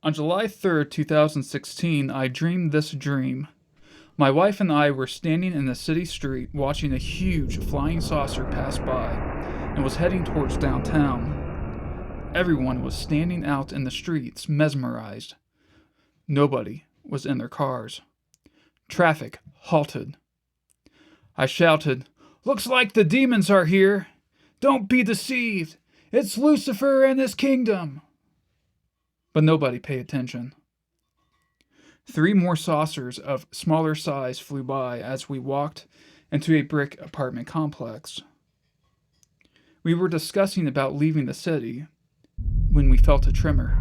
On July 3rd, 2016, I dreamed this dream. My wife and I were standing in a city street watching a huge flying saucer pass by and was heading towards downtown. Everyone was standing out in the streets, mesmerized. Nobody was in their cars. Traffic halted. I shouted, "Looks like the demons are here! Don't be deceived! It's Lucifer and his kingdom!" But nobody paid attention. 3 more saucers of smaller size flew by as we walked into a brick apartment complex. We were discussing about leaving the city when we felt a tremor.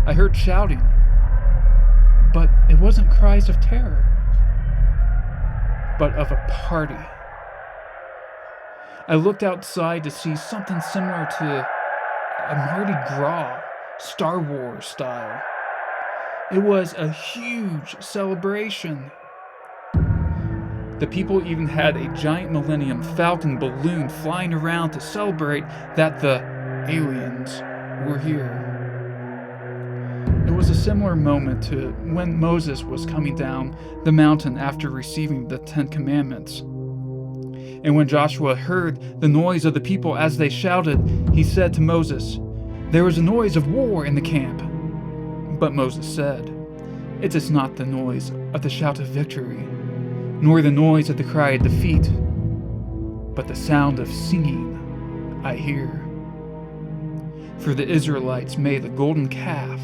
I heard shouting, but it wasn't cries of terror, but of a party. I looked outside to see something similar to a Mardi Gras, Star Wars style. It was a huge celebration. The people even had a giant Millennium Falcon balloon flying around to celebrate that the aliens were here. It was a similar moment to when Moses was coming down the mountain after receiving the 10 Commandments. And when Joshua heard the noise of the people as they shouted, he said to Moses, "There is a noise of war in the camp." But Moses said, "It is not the noise of the shout of victory, nor the noise of the cry of defeat, but the sound of singing I hear." For the Israelites made the golden calf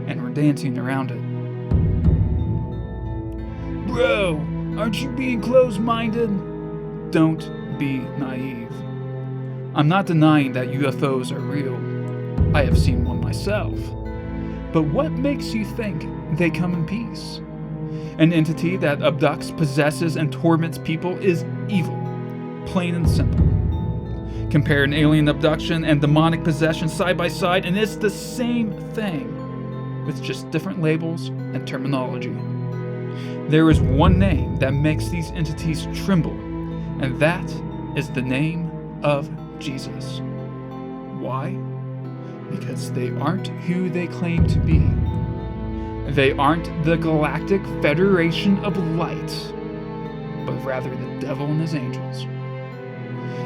and were dancing around it. Bro, aren't you being closed-minded? Don't be naive. I'm not denying that UFOs are real. I have seen one myself. But what makes you think they come in peace? An entity that abducts, possesses, and torments people is evil, plain and simple. Compare an alien abduction and demonic possession side by side, and it's the same thing, with just different labels and terminology. There is one name that makes these entities tremble, and that is the name of Jesus. Why? Because they aren't who they claim to be. They aren't the Galactic Federation of Light, but rather the devil and his angels.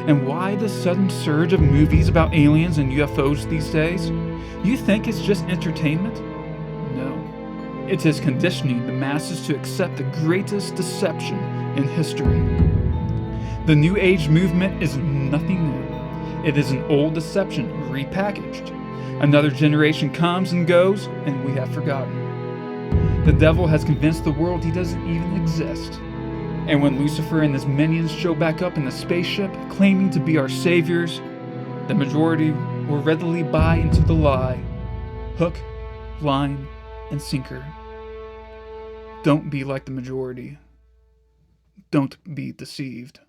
And why the sudden surge of movies about aliens and UFOs these days? You think it's just entertainment? No. It is conditioning the masses to accept the greatest deception in history. The New Age movement is nothing new. It is an old deception repackaged. Another generation comes and goes, and we have forgotten. The devil has convinced the world he doesn't even exist. And when Lucifer and his minions show back up in the spaceship, claiming to be our saviors, the majority will readily buy into the lie. Hook, line, and sinker. Don't be like the majority. Don't be deceived.